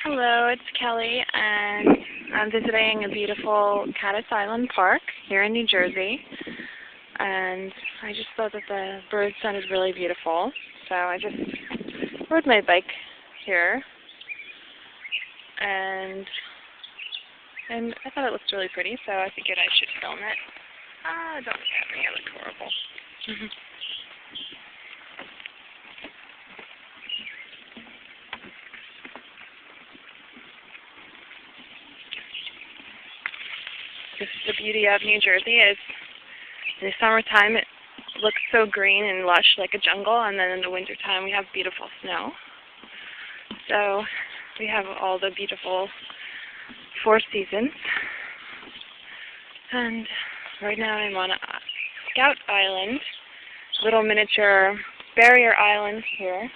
Hello, it's Kelly, and I'm visiting a beautiful Caddis Island Park here in New Jersey. And I just thought that the birds sounded really beautiful, so I just rode my bike here, and I thought it looked really pretty, so I figured I should film it. Don't look at me, I look horrible. This is the beauty of New Jersey. Is in the summertime it looks so green and lush like a jungle, and then in the wintertime we have beautiful snow. So we have all the beautiful 4 seasons. And right now I'm on a Scout Island, little miniature barrier island here.